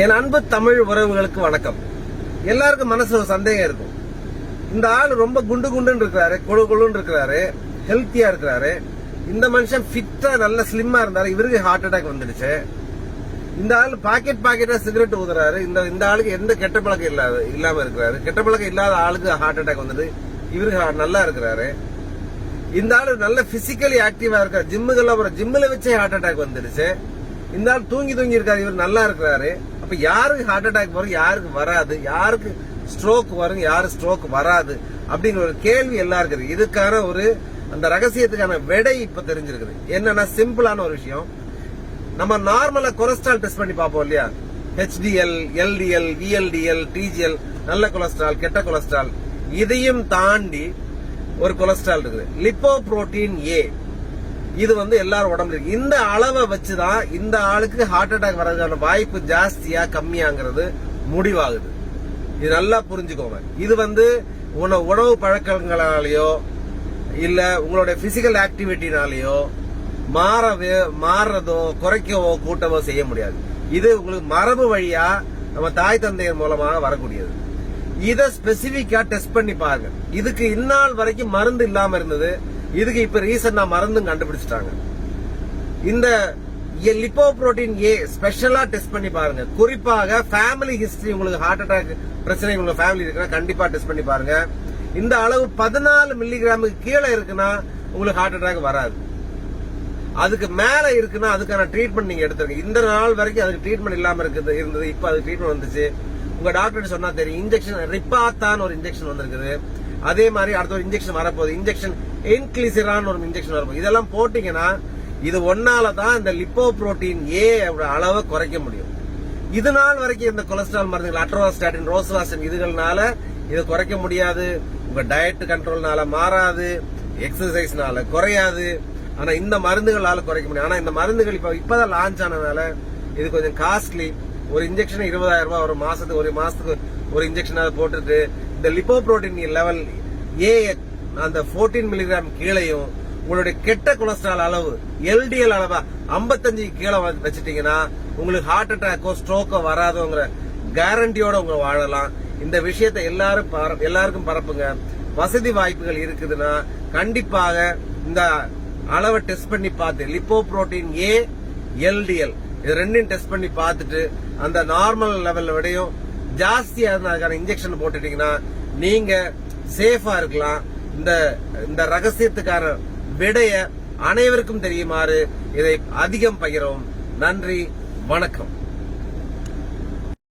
என் அன்பு தமிழ் உறவுகளுக்கு வணக்கம். எல்லாருக்கும் மனசுல ஒரு சந்தேகம் இருக்கும். இந்த ஆள் ரொம்ப குண்டு குண்டுன்னு இருக்கிறாரு, கொழு கொழுன்னு இருக்கிறாரு, ஹெல்த்தியா இருக்கிறாரு. இந்த மனுஷன் ஃபிட்டா நல்ல ஸ்லிம்மா இருந்தாரு, இவருக்கு ஹார்ட் அட்டாக் வந்துடுச்சு. இந்த ஆள் பாக்கெட்டா சிகரெட் ஊதுறாரு. இந்த ஆளுக்கு எந்த கெட்ட பழக்கம் இல்லாம இருக்கிறாரு. கெட்ட பழக்கம் இல்லாத ஆளுக்கு ஹார்ட் அட்டாக் வந்துட்டு இவருக்கு நல்லா இருக்கிறாரு. இந்த ஆளு நல்ல பிசிக்கலி ஆக்டிவா இருக்காரு, ஜிம்முல வச்சே ஹார்ட் அட்டாக் வந்துடுச்சு. இந்த ஆள் தூங்கி இருக்காரு, இவர் நல்லா இருக்கிறாரு. அப்ப யாருக்கு ஹார்ட் அட்டாக் வரும், யாருக்கு வராது, யாருக்கு ஸ்ட்ரோக் வரும், யாரு ஸ்ட்ரோக் வராது அப்படிங்கிற ஒரு கேள்வி எல்லாருக்கும் இருக்கு. இதுக்கான ஒரு அந்த ரகசியத்துக்கான விடை இப்ப தெரிஞ்சிருக்குது. என்னன்னா சிம்பிளான ஒரு விஷயம். நம்ம நார்மலா கொலஸ்ட்ரால் டெஸ்ட் பண்ணி பார்ப்போம் இல்லையா? HDL, LDL, VLDL, TGL, நல்ல கொலஸ்ட்ரால், கெட்ட கொலஸ்ட்ரால், இதையும் தாண்டி ஒரு கொலஸ்ட்ரால் இருக்குது, லிப்போப்ரோட்டீன் A. இது எல்லாரும் உடம்புல இருக்கு. இந்த அளவை வச்சுதான் இந்த ஆளுக்கு ஹார்ட் அட்டாக் வர்றதுக்கான வாய்ப்பு ஜாஸ்தியா கம்மியாங்கிறது முடிவாகுது. இது நல்லா புரிஞ்சுக்கோங்க. இது உணவு பழக்கங்களாலேயோ இல்ல உங்களுடைய பிசிக்கல் ஆக்டிவிட்டினாலேயோ மாறதோ குறைக்கவோ கூட்டவோ செய்ய முடியாது. இது உங்களுக்கு மரபு வழியா நம்ம தாய் தந்தையர் மூலமாக வரக்கூடியது. இத ஸ்பெசிபிக்கா டெஸ்ட் பண்ணி பாருங்க. இதுக்கு இந்நாள் வரைக்கும் மருந்து இல்லாம இருந்தது. இதுக்கு இப்ப ரீசெண்டா மருந்தும் கண்டுபிடிச்சிட்டாங்க. இந்த லிப்போப்ரோட்டீன் A ஸ்பெஷலா டெஸ்ட் பண்ணி பாருங்க. குறிப்பாக ஃபேமிலி ஹிஸ்டரி, உங்களுக்கு ஹார்ட் அட்டாக் பிரச்சனை உங்க ஃபேமிலி இருக்குன்னா கண்டிப்பா டெஸ்ட் பண்ணி பாருங்க. இந்த அளவு 14 மில்லிகிராமுக்கு கீழே இருக்குன்னா உங்களுக்கு ஹார்ட் அட்டாக் வராது. அதுக்கு மேல இருக்குன்னா அதுக்கான ட்ரீட்மெண்ட் நீங்க எடுத்துருங்க. இந்த நாள் வரைக்கும் அதுக்கு ட்ரீட்மெண்ட் இல்லாம இருந்தது. இப்ப அது ட்ரீட்மெண்ட் வந்துச்சு. உங்க டாக்டர் சொன்னா தெரியும். இன்ஜெக்ஷன் ரிப்பாத்தான் ஒரு இன்ஜெக்ஷன் வந்திருக்குது. அதே மாதிரி அடுத்த ஒரு இன்ஜெக்ஷன் வரப்போகுது. இன்ஜெக்ஷன் என்கிளிசிரான் ஒரு இன்ஜெக்ஷன் வரப்போகுது. இதெல்லாம் போட்டீங்கன்னா இது ஒன்னாலதான் இந்த லிப்போப்ரோட்டீன் A அளவை குறைக்க முடியும். இது நாள் வரைக்கும் இந்த கொலஸ்ட்ரால் மருந்துகள் அட்ரோவாஸ்டாட்டின், ரோசுவாஸ்டின் இதுகள்னால இதை குறைக்க முடியாது. உங்க டயட் கண்ட்ரோல்னால மாறாது, எக்ஸசைஸ்னால குறையாது. ஆனா இந்த மருந்துகளால குறைக்க முடியும். ஆனா இந்த மருந்துகள் இப்பதான் லான்ச் ஆனதுனால இது கொஞ்சம் காஸ்ட்லி. ஒரு இன்ஜெக்ஷன் 20,000 ரூபாய், ஒரு மாசத்துக்கு ஒரு இன்ஜெக்ஷன் போட்டுட்டு இந்த லிப்போப்ரோட்டீன் லெவல் A அந்த 14 மில்லிகிராம் கீழையும் உங்களுடைய கெட்ட கொலஸ்ட்ரால் அளவு LDL அளவா 55 கீழே வச்சுட்டீங்கன்னா உங்களுக்கு ஹார்ட் அட்டாக்கோ ஸ்ட்ரோக்கோ வராதோங்கிற கேரண்டியோட உங்க வாழலாம். இந்த விஷயத்தை எல்லாருக்கும் பரப்புங்க. வசதி வாய்ப்புகள் இருக்குதுன்னா கண்டிப்பாக இந்த அளவை டெஸ்ட் பண்ணி பார்த்து லிப்போப்ரோட்டீன் A, LDL இது ரெண்டையும் டெஸ்ட் பண்ணி பார்த்துட்டு அந்த நார்மல் லெவல்ல விடையும் ஜாஸ்தியா இருந்தா அதுக்கான இன்ஜெக்ஷன் போட்டுட்டீங்கன்னா நீங்க சேஃபா இருக்கலாம். இந்த ரகசியத்துக்கான விடைய அனைவருக்கும் தெரியுமாறு இதை அதிகம் பகிரவும். நன்றி, வணக்கம்.